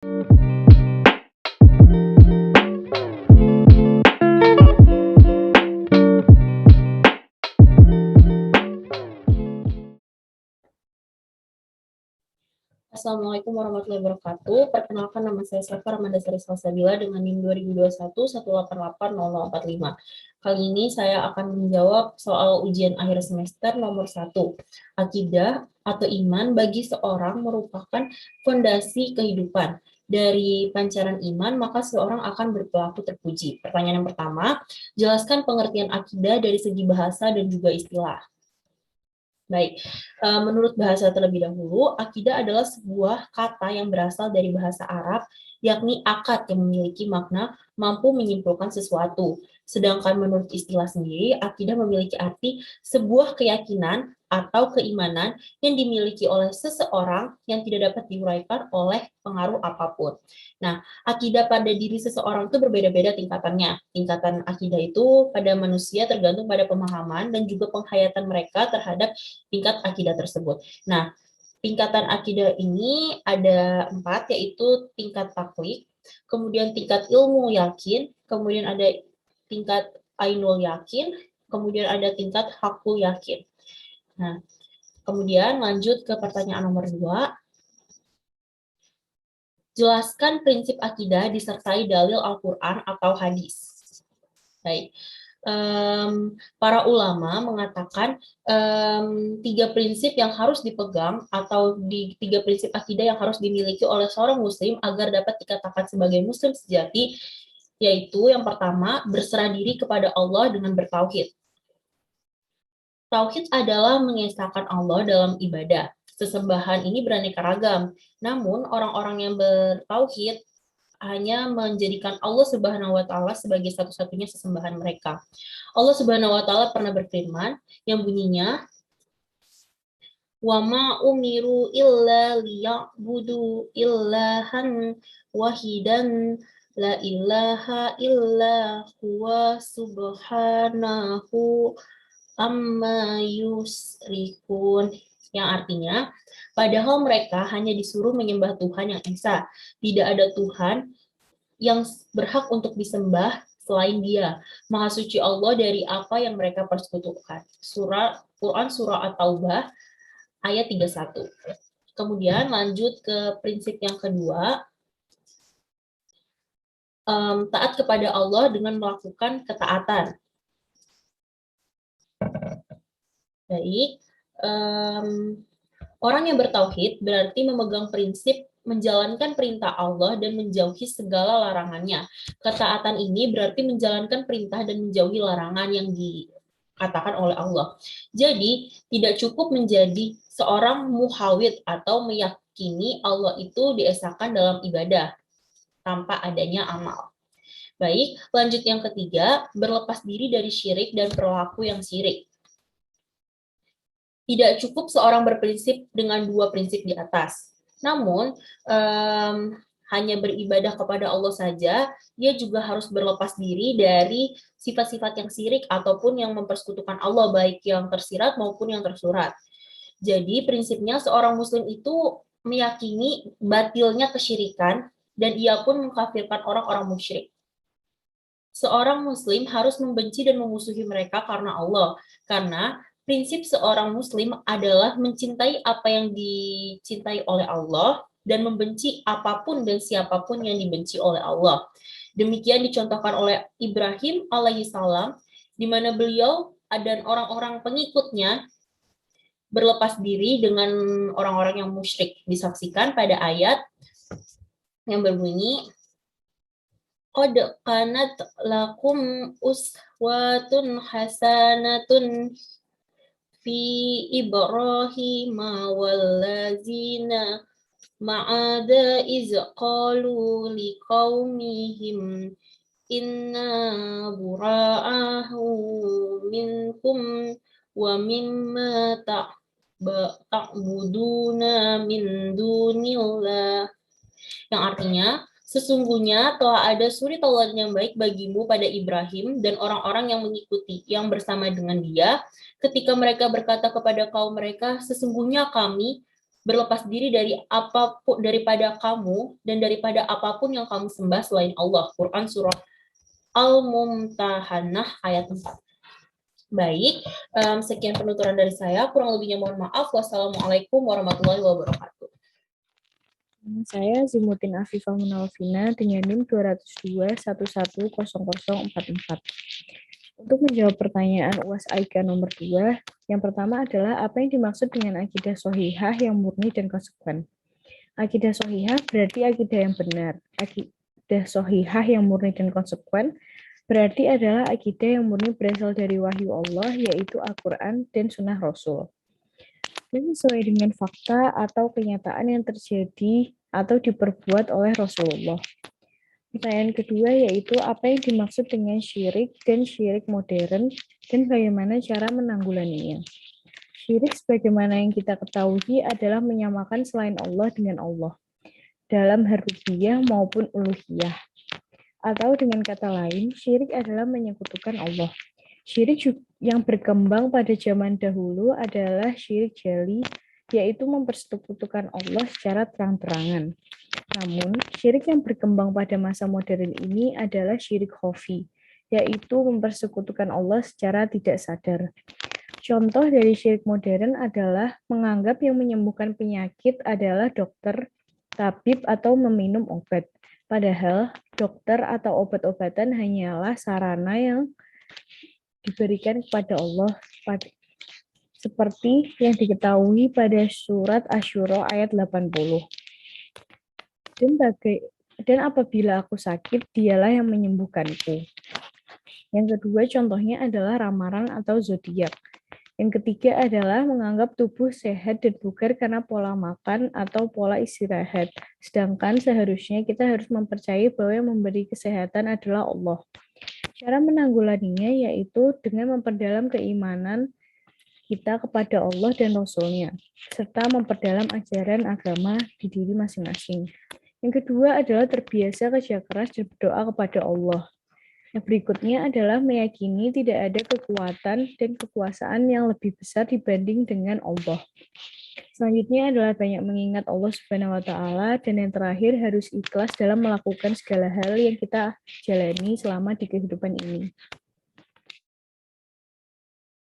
Assalamualaikum warahmatullahi wabarakatuh. Perkenalkan, nama saya Safa Ramandasari Salsabila dengan NIM 2021 1880045. Kali ini saya akan menjawab soal ujian akhir semester nomor 1. Akidah atau iman bagi seorang merupakan fondasi kehidupan. Dari pancaran iman, maka seorang akan berperilaku terpuji. Pertanyaan yang pertama, jelaskan pengertian akidah dari segi bahasa dan juga istilah. Baik, menurut bahasa terlebih dahulu, akidah adalah sebuah kata yang berasal dari bahasa Arab, yakni akad yang memiliki makna mampu menyimpulkan sesuatu. Sedangkan menurut istilah sendiri, akidah memiliki arti sebuah keyakinan atau keimanan yang dimiliki oleh seseorang yang tidak dapat diuraikan oleh pengaruh apapun. Nah, akidah pada diri seseorang itu berbeda-beda tingkatannya. Tingkatan akidah itu pada manusia tergantung pada pemahaman dan juga penghayatan mereka terhadap tingkat akidah tersebut. Nah, tingkatan akidah ini ada 4, yaitu tingkat taklid, kemudian tingkat ilmu yakin, kemudian ada tingkat ainul yakin, kemudian ada tingkat hakul yakin. Nah, kemudian lanjut ke pertanyaan nomor 2. Jelaskan prinsip akidah disertai dalil Al-Quran atau hadis. Baik. Para ulama mengatakan 3 prinsip yang harus dipegang atau 3 prinsip akidah yang harus dimiliki oleh seorang muslim agar dapat dikatakan sebagai muslim sejati, yaitu yang pertama, berserah diri kepada Allah dengan bertauhid. Tauhid adalah mengesahkan Allah dalam ibadah. Sesembahan ini beraneka ragam, namun orang-orang yang bertauhid hanya menjadikan Allah Subhanahu wa taala sebagai satu-satunya sesembahan mereka. Allah Subhanahu wa taala pernah berfirman yang bunyinya, "Wa ma umiru illa liya'budu ilahan wahidan la ilaha illa huwa subhanahu amma yusrikun." Yang artinya, padahal mereka hanya disuruh menyembah Tuhan yang esa. Tidak ada Tuhan yang berhak untuk disembah selain Dia. Maha suci Allah dari apa yang mereka persekutukan. Quran Surah At-Taubah ayat 31. Kemudian lanjut ke prinsip yang kedua, taat kepada Allah dengan melakukan ketaatan. Baik, orang yang bertauhid berarti memegang prinsip menjalankan perintah Allah dan menjauhi segala larangannya. Ketaatan ini berarti menjalankan perintah dan menjauhi larangan yang dikatakan oleh Allah. Jadi, tidak cukup menjadi seorang muhawid atau meyakini Allah itu diesakan dalam ibadah tanpa adanya amal. Baik, lanjut yang ketiga, berlepas diri dari syirik dan perilaku yang syirik. Tidak cukup seorang berprinsip dengan 2 prinsip di atas. Namun, hanya beribadah kepada Allah saja, dia juga harus berlepas diri dari sifat-sifat yang syirik ataupun yang mempersekutukan Allah, baik yang tersirat maupun yang tersurat. Jadi, prinsipnya seorang muslim itu meyakini batilnya kesyirikan dan ia pun mengkafirkan orang-orang musyrik. Seorang muslim harus membenci dan memusuhi mereka karena Allah, karena prinsip seorang muslim adalah mencintai apa yang dicintai oleh Allah dan membenci apapun dan siapapun yang dibenci oleh Allah. Demikian dicontohkan oleh Ibrahim alaihissalam, di mana beliau dan orang-orang pengikutnya berlepas diri dengan orang-orang yang musyrik. Disaksikan pada ayat yang berbunyi, "Qad kanat lakum uswatun hasanatun fi Ibrahim wallazina ma'ada iz qalu liqaumihim inna bura'ahu minkum wa mimma ta'buduna min dunillah." Yang artinya, sesungguhnya telah ada suri tauladan yang baik bagimu pada Ibrahim dan orang-orang yang mengikuti, yang bersama dengan dia, ketika mereka berkata kepada kaum mereka, sesungguhnya kami berlepas diri dari apapun, daripada kamu dan daripada apapun yang kamu sembah selain Allah. Quran surah Al-Mumtahanah ayat 4. Baik, sekian penuturan dari saya. Kurang lebihnya mohon maaf. Wassalamualaikum warahmatullahi wabarakatuh. Saya Zimutin Afifah Munawafina dengan NIM 202110044. Untuk menjawab pertanyaan UAS AIKA nomor 2, yang pertama adalah apa yang dimaksud dengan akidah sohihah yang murni dan konsekuen. Akidah sohihah berarti akidah yang benar. Akidah sohihah yang murni dan konsekuen berarti adalah akidah yang murni berasal dari wahyu Allah, yaitu Al-Quran dan Sunnah Rasul. Dan sesuai dengan fakta atau kenyataan yang terjadi atau diperbuat oleh Rasulullah. Pertanyaan kedua yaitu apa yang dimaksud dengan syirik dan syirik modern dan bagaimana cara menanggulanginya. Syirik sebagaimana yang kita ketahui adalah menyamakan selain Allah dengan Allah dalam rububiyah maupun uluhiyah. Atau dengan kata lain, syirik adalah menyekutukan Allah. Syirik yang berkembang pada zaman dahulu adalah syirik jali, yaitu mempersekutukan Allah secara terang-terangan. Namun, syirik yang berkembang pada masa modern ini adalah syirik khafi, yaitu mempersekutukan Allah secara tidak sadar. Contoh dari syirik modern adalah menganggap yang menyembuhkan penyakit adalah dokter, tabib, atau meminum obat. Padahal, dokter atau obat-obatan hanyalah sarana yang diberikan kepada Allah, seperti yang diketahui pada surat Asy-Syura ayat 80. Dan apabila aku sakit, dialah yang menyembuhkanku. Yang kedua contohnya adalah ramalan atau zodiak. Yang ketiga adalah menganggap tubuh sehat dan bugar karena pola makan atau pola istirahat. Sedangkan seharusnya kita harus mempercayai bahwa yang memberi kesehatan adalah Allah. Cara menanggulanginya yaitu dengan memperdalam keimanan kita kepada Allah dan Rasul-Nya, serta memperdalam ajaran agama di diri masing-masing. Yang kedua adalah terbiasa kerja keras dan berdoa kepada Allah. Yang berikutnya adalah meyakini tidak ada kekuatan dan kekuasaan yang lebih besar dibanding dengan Allah. Selanjutnya adalah banyak mengingat Allah Subhanahu wa taala, dan yang terakhir harus ikhlas dalam melakukan segala hal yang kita jalani selama di kehidupan ini.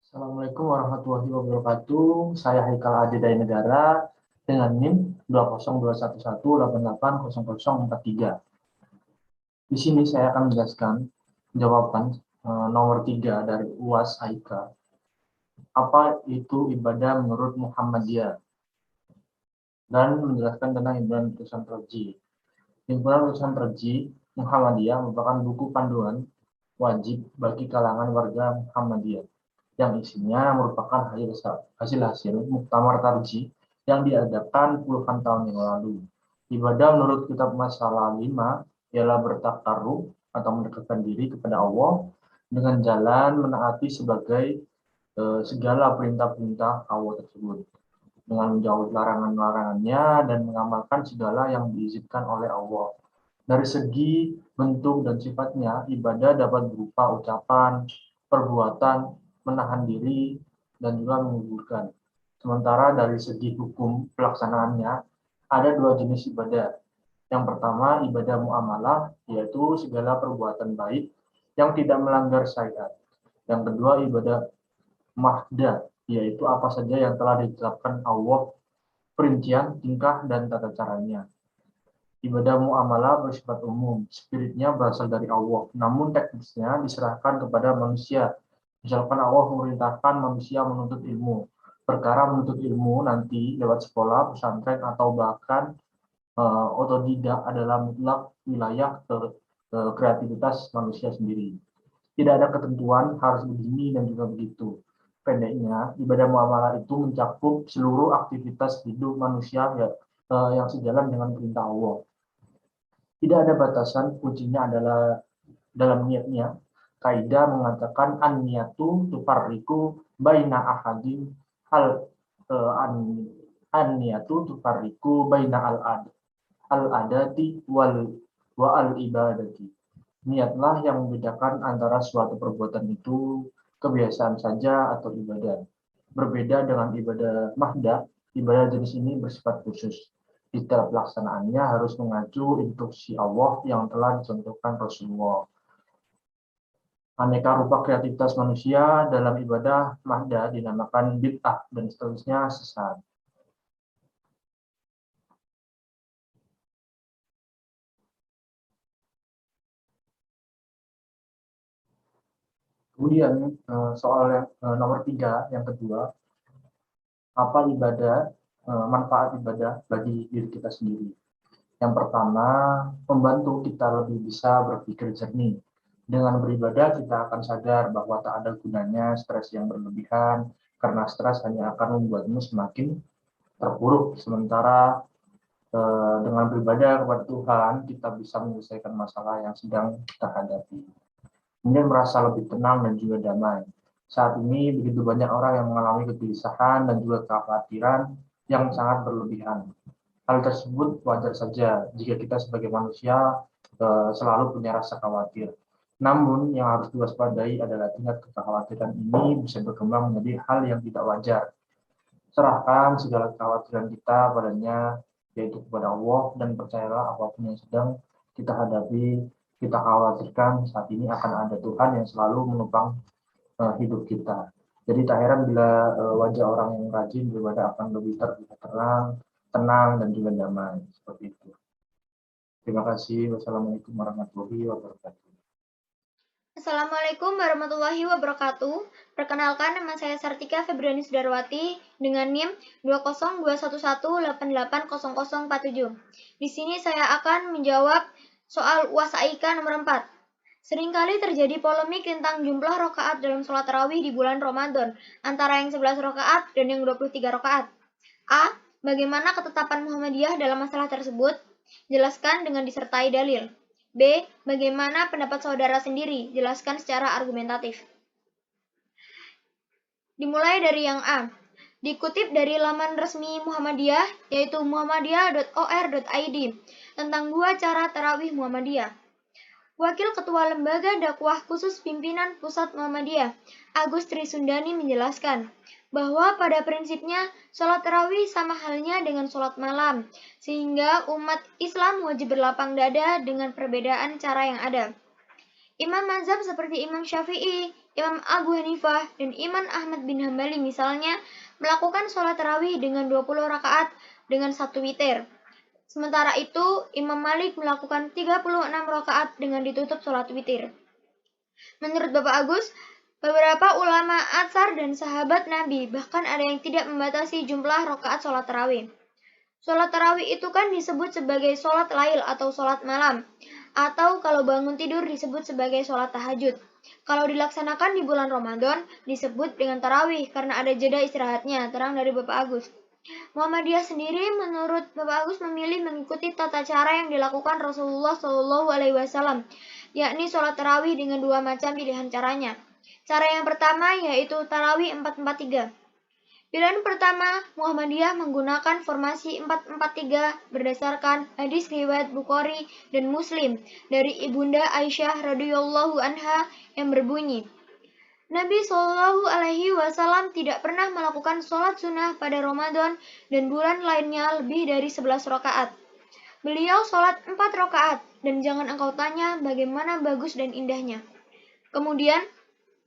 Assalamualaikum warahmatullahi wabarakatuh. Saya Haikal Adi dari Negara dengan NIM 20211880043. Di sini saya akan menjelaskan jawaban nomor 3 dari UAS AIKA. Apa itu ibadah menurut Muhammadiyah? Dan menjelaskan tentang himpunan tulisan terji. Himpunan tulisan terji Muhammadiyah merupakan buku panduan wajib bagi kalangan warga Muhammadiyah, yang isinya merupakan hasil-hasil muktamar tarji yang diadakan puluhan tahun yang lalu. Ibadah menurut kitab Masalah 5 ialah bertakarrub atau mendekatkan diri kepada Allah dengan jalan menaati segala perintah-perintah Allah tersebut, dengan menjauhi larangan-larangannya dan mengamalkan segala yang diizinkan oleh Allah. Dari segi bentuk dan sifatnya, ibadah dapat berupa ucapan, perbuatan, menahan diri, dan juga menguburkan. Sementara dari segi hukum pelaksanaannya, ada dua jenis ibadah. Yang pertama, ibadah muamalah, yaitu segala perbuatan baik yang tidak melanggar syariat. Yang kedua, ibadah mahdah, yaitu apa saja yang telah ditetapkan Allah, perincian, tingkah, dan tata caranya. Ibadah muamalah bersifat umum, spiritnya berasal dari Allah, namun teknisnya diserahkan kepada manusia. Misalkan Allah memerintahkan manusia menuntut ilmu. Perkara menuntut ilmu nanti lewat sekolah, pesantren, atau bahkan otodidak adalah mutlak wilayah kreativitas manusia sendiri. Tidak ada ketentuan harus begini dan juga begitu. Pendeknya, ibadah muamalah itu mencakup seluruh aktivitas hidup manusia yang sejalan dengan perintah Allah. Tidak ada batasan, kuncinya adalah dalam niatnya. Kaidah mengatakan an-niyatu tufarriqu baina ahadin an-niyatu tufarriqu baina al-adati wa al-ibadati. Niatlah yang membedakan antara suatu perbuatan itu kebiasaan saja atau ibadah. Berbeda dengan ibadah mahdah, Ibadah jenis ini bersifat khusus. Di setiap pelaksanaannya harus mengacu instruksi Allah yang telah dicontohkan Rasulullah. Aneka rupa kreativitas manusia dalam ibadah mahda dinamakan bid'ah dan seterusnya sesat. Kemudian soal yang nomor 3, yang kedua, apa ibadah, manfaat ibadah bagi diri kita sendiri. Yang pertama, membantu kita lebih bisa berpikir jernih. Dengan beribadah kita akan sadar bahwa tak ada gunanya stres yang berlebihan, karena stres hanya akan membuatmu semakin terpuruk. Sementara dengan beribadah kepada Tuhan, kita bisa menyelesaikan masalah yang sedang kita hadapi. Kemudian merasa lebih tenang dan juga damai. Saat ini begitu banyak orang yang mengalami kegelisahan dan juga kekhawatiran yang sangat berlebihan. Hal tersebut wajar saja jika kita sebagai manusia selalu punya rasa khawatir. Namun yang harus diwaspadai adalah tingkat kekhawatiran ini bisa berkembang menjadi hal yang tidak wajar. Serahkan segala kekhawatiran kita padanya, yaitu kepada Allah, dan percayalah apapun yang sedang kita hadapi, kita khawatirkan, saat ini akan ada Tuhan yang selalu menopang hidup kita. Jadi tak heran bila wajah orang yang rajin beribadah akan lebih terlihat tenang dan juga damai. Seperti itu. Terima kasih. Wassalamualaikum warahmatullahi wabarakatuh. Assalamualaikum warahmatullahi wabarakatuh. Perkenalkan, nama saya Sartika Febriani Sudarwati dengan NIM 20211880047. Di sini saya akan menjawab soal UAS AIK nomor 4. Seringkali terjadi polemik tentang jumlah rakaat dalam sholat tarawih di bulan Ramadan, antara yang 11 rakaat dan yang 23 rakaat. A. Bagaimana ketetapan Muhammadiyah dalam masalah tersebut? Jelaskan dengan disertai dalil. B. Bagaimana pendapat saudara sendiri? Jelaskan secara argumentatif. Dimulai dari yang A. Dikutip dari laman resmi Muhammadiyah, yaitu muhammadiyah.or.id, tentang 2 cara tarawih Muhammadiyah. Wakil Ketua Lembaga Dakwah Khusus Pimpinan Pusat Muhammadiyah, Agus Trisundani menjelaskan bahwa pada prinsipnya sholat tarawih sama halnya dengan sholat malam, sehingga umat Islam wajib berlapang dada dengan perbedaan cara yang ada. Imam mazhab seperti Imam Syafi'i, Imam Abu Hanifah, dan Imam Ahmad bin Hambali misalnya melakukan sholat tarawih dengan 20 rakaat dengan 1 witir. Sementara itu, Imam Malik melakukan 36 rakaat dengan ditutup sholat witir. Menurut Bapak Agus, beberapa ulama Ansar dan sahabat Nabi bahkan ada yang tidak membatasi jumlah rakaat sholat tarawih. Sholat tarawih itu kan disebut sebagai sholat lail atau sholat malam, atau kalau bangun tidur disebut sebagai sholat tahajud. Kalau dilaksanakan di bulan Ramadan disebut dengan tarawih karena ada jeda istirahatnya, terang dari Bapak Agus. Muhammadiyah sendiri menurut Bapak Agus memilih mengikuti tata cara yang dilakukan Rasulullah SAW, yakni sholat tarawih dengan 2 macam pilihan caranya. Cara yang pertama yaitu tarawih 4-4-3. Pilihan pertama, Muhammadiyah menggunakan formasi 4-4-3 berdasarkan hadis riwayat Bukhari dan Muslim dari Ibunda Aisyah radhiyallahu anha yang berbunyi, Nabi Shallallahu Alaihi Wasallam tidak pernah melakukan sholat sunnah pada Ramadan dan bulan lainnya lebih dari 11 rakaat. Beliau sholat 4 rakaat dan jangan engkau tanya bagaimana bagus dan indahnya. Kemudian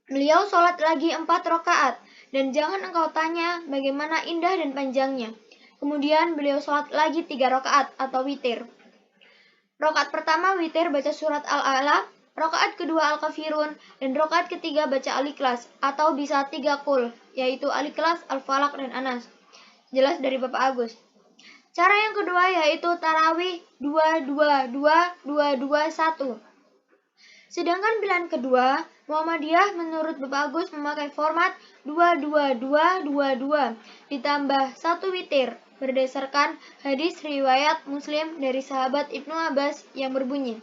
beliau sholat lagi 4 rakaat dan jangan engkau tanya bagaimana indah dan panjangnya. Kemudian beliau sholat lagi 3 rakaat atau witir. Rakaat pertama witir baca surat Al-A'la, rakaat kedua Al-Kafirun, dan rakaat ketiga baca Al-Ikhlas, atau bisa 3 kul, yaitu Al-Ikhlas, Al-Falaq, dan Anas. Jelas dari Bapak Agus. Cara yang kedua yaitu tarawih 2-2-2-2-2-1. Sedangkan pilihan kedua, Muhammadiyah menurut Bapak Agus memakai format 2-2-2-2-2 ditambah 1 witir berdasarkan hadis riwayat Muslim dari sahabat Ibnu Abbas yang berbunyi,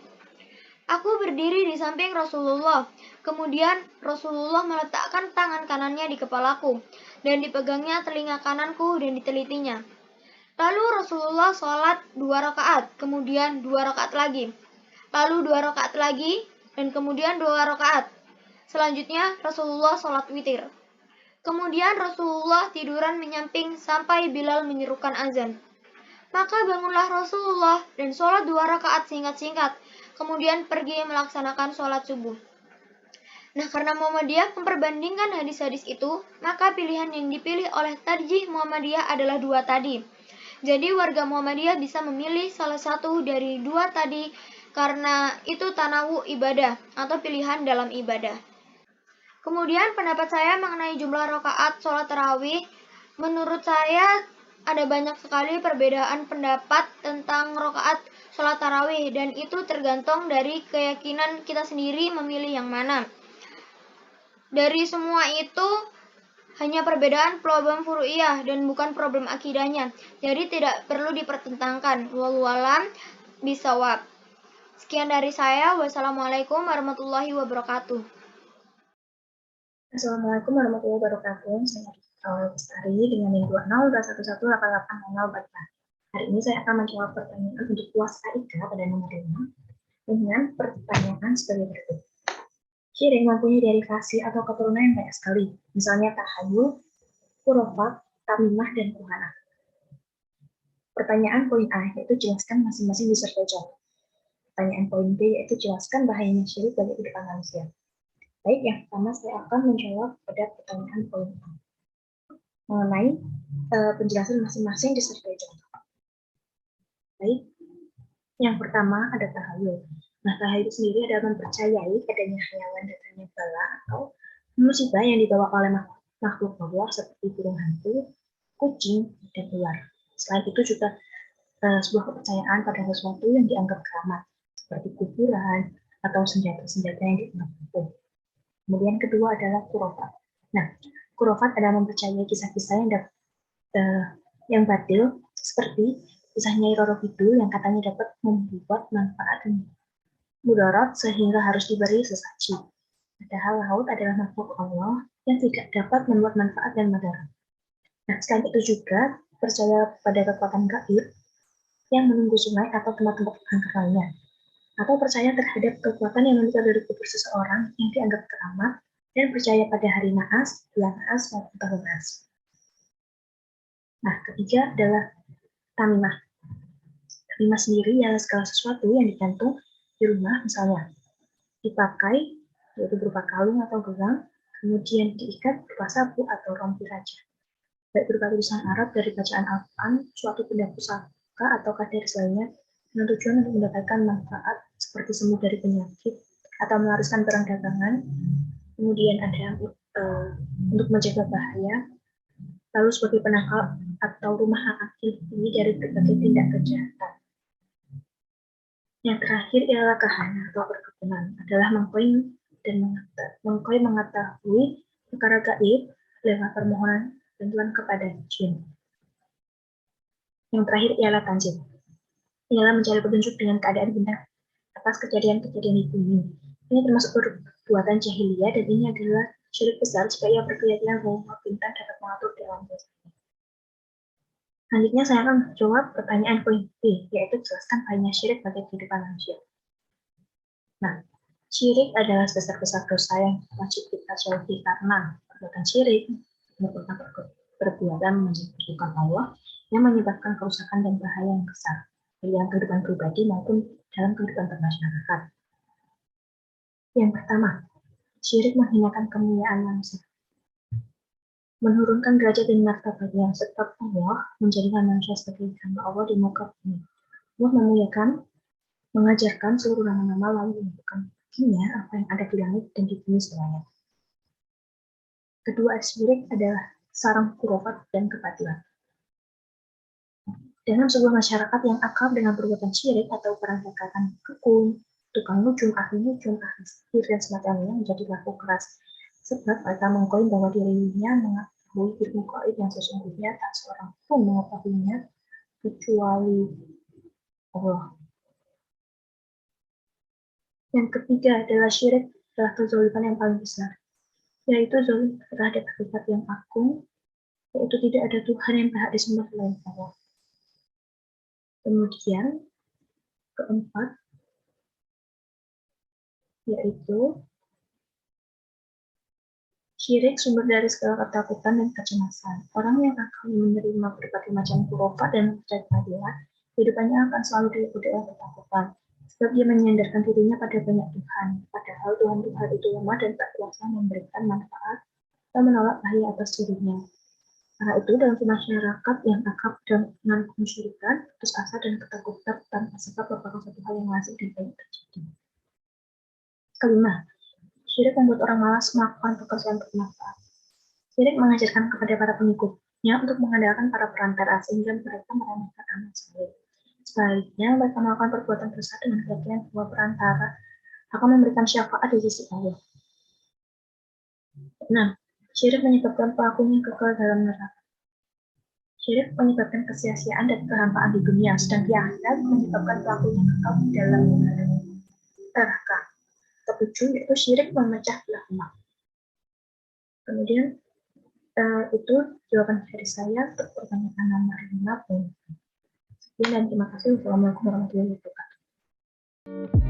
Aku berdiri di samping Rasulullah, kemudian Rasulullah meletakkan tangan kanannya di kepalaku, dan dipegangnya telinga kananku dan ditelitinya. Lalu Rasulullah sholat 2 rakaat, kemudian 2 rakaat lagi, lalu 2 rakaat lagi, dan kemudian 2 rakaat. Selanjutnya Rasulullah sholat witir. Kemudian Rasulullah tiduran menyamping sampai Bilal menyerukan azan. Maka bangunlah Rasulullah dan sholat 2 rakaat singkat-singkat, kemudian pergi melaksanakan sholat subuh. Nah, karena Muhammadiyah memperbandingkan hadis-hadis itu, maka pilihan yang dipilih oleh Tarjih Muhammadiyah adalah 2 tadi. Jadi warga Muhammadiyah bisa memilih salah satu dari 2 tadi karena itu tanawu ibadah atau pilihan dalam ibadah. Kemudian pendapat saya mengenai jumlah rakaat sholat tarawih, menurut saya ada banyak sekali perbedaan pendapat tentang rakaat sholat tarawih dan itu tergantung dari keyakinan kita sendiri memilih yang mana. Dari semua itu hanya perbedaan problem furu'iyah dan bukan problem akidahnya. Jadi tidak perlu dipertentangkan. Wallahu a'lam bishawab. Sekian dari saya. Wassalamualaikum warahmatullahi wabarakatuh. Assalamualaikum warahmatullahi wabarakatuh. Saya Bestari dengan NIM 2021188044. Hari ini saya akan menjawab pertanyaan untuk UAS AIK pada nomor 5 dengan pertanyaan sebagai berikut. Syirik mempunyai derivasi atau keturunan yang banyak sekali, misalnya tahayul, khurafat, tamimah, dan kuhana. Pertanyaan poin A yaitu jelaskan masing-masing disertai contoh. Pertanyaan poin B yaitu jelaskan bahayanya syirik bagi kehidupan manusia. Baik, yang pertama saya akan menjawab pada pertanyaan poin A mengenai penjelasan masing-masing disertai contoh. Baik, yang pertama ada tahayul. Nah, tahayul sendiri adalah mempercayai adanya hayawan datangnya bala atau musibah yang dibawa oleh makhluk Allah seperti burung hantu, kucing, dan ular. Selain itu juga sebuah kepercayaan pada sesuatu yang dianggap keramat, seperti kuburan atau senjata-senjata yang dianggap ampuh. Kemudian kedua adalah khurafat. Nah, khurafat adalah mempercayai kisah-kisah yang batil, seperti kisah Nyai Roro Kidul yang katanya dapat membuat manfaat dan mudarat sehingga harus diberi sesaji. Padahal laut adalah makhluk Allah yang tidak dapat membuat manfaat dan mudarat. Nah, selain itu juga percaya pada kekuatan gaib yang menunggu sungai atau tempat-tempat angker lainnya, atau percaya terhadap kekuatan yang muncul dari kubur seseorang yang dianggap keramat, dan percaya pada hari naas, bulan naas, maupun tahun naas. Nah, ketiga adalah tamimah. Tamimah sendiri adalah segala sesuatu yang digantung di rumah, misalnya dipakai, yaitu berupa kalung atau gelang, kemudian diikat berupa sapu atau rompi raja. Baik berupa tulisan Arab dari bacaan Al-Quran, suatu benda pusaka atau dari lainnya, dengan tujuan untuk mendapatkan manfaat seperti sembuh dari penyakit atau melaraskan barang dagangan. Kemudian ada untuk mencegah bahaya, lalu sebagai penangkal atau rumah akil ini dari berbagai tindak kejahatan. Yang terakhir ialah kahana atau perkebunan, adalah mengklaim mengetahui perkara gaib lewat permohonan bantuan kepada jin. Yang terakhir ialah tanjim, ialah mencari petunjuk dengan keadaan bintang atas kejadian-kejadian di bumi. Ini termasuk perbuatan jahiliyah dan ini adalah syirik besar jika ia berkeyakinan bahwa bintang dapat mengatur di alam semesta. Selanjutnya saya akan menjawab pertanyaan poin B, yaitu jelaskan bahayanya syirik bagi kehidupan manusia. Nah, syirik adalah sebesar-besar dosa yang wajib kita jauhi karena perbuatan syirik merupakan perbuatan menjadikan Allah yang menyebabkan kerusakan dan bahaya yang besar dalam kehidupan pribadi maupun dalam kehidupan bermasyarakat. Yang pertama, syirik menghinakan kemuliaan manusia, menurunkan derajat dan martabatnya, sebab Allah menjadikan manusia sebagai hamba Allah di muka bumi. Allah memuliakan, mengajarkan seluruh nama-nama lalu menunjukkan baginya apa yang ada di langit dan di bumi semuanya. Kedua, syirik adalah sarang khurafat dan kebatilan. Dalam sebuah masyarakat yang akrab dengan perbuatan syirik atau perangkatan dukun, tukang nujum, ahli sihir, dan semacamnya menjadi laku keras. Sebab mereka mengklaim bahwa dirinya mengetahui ilmu gaib yang sesungguhnya tak seorang pun mengetahuinya kecuali Allah. Yang ketiga adalah syirik adalah kezaliman yang paling besar, yaitu zalim terhadap hakikat yang agung, yaitu tidak ada Tuhan yang berhak disembah selain Allah. Kemudian keempat yaitu Syirik sumber dari segala ketakutan dan kecemasan. Orang yang akan menerima berbagai macam kurofat dan percaya keadilan, kehidupannya akan selalu diliputi oleh ketakutan. Sebab dia menyandarkan dirinya pada banyak Tuhan, padahal Tuhan itu lemah dan tak kuasa memberikan manfaat atau menolak bahaya atas dirinya. Karena itu, dalam masyarakat yang akrab dengan kemusyrikan, putus asa dan ketakutan tanpa sebab merupakan suatu hal yang lazim dan banyak terjadi. Kelima, syirik membuat orang malas melakukan pekerjaan bermanfaat. Syirik mengajarkan kepada para pengikutnya untuk mengandalkan para perantara sehingga mereka meremehkan amal saleh. Sebaliknya, mereka melakukan perbuatan dosa dengan keyakinan bahwa perantara akan memberikan syafaat di sisi Allah. Nah, syirik menyebabkan pelakunya kekal dalam neraka. Syirik menyebabkan kesia-siaan dan kehampaan di dunia, sedang di akhirat menyebabkan pelakunya kekal di dalam neraka. Ketujuh, yaitu syirik memecah belah umat. Kemudian, itu jawaban dari saya untuk pertanyaan nomor 5. Sekian dan terima kasih. Wassalamualaikum warahmatullahi wabarakatuh.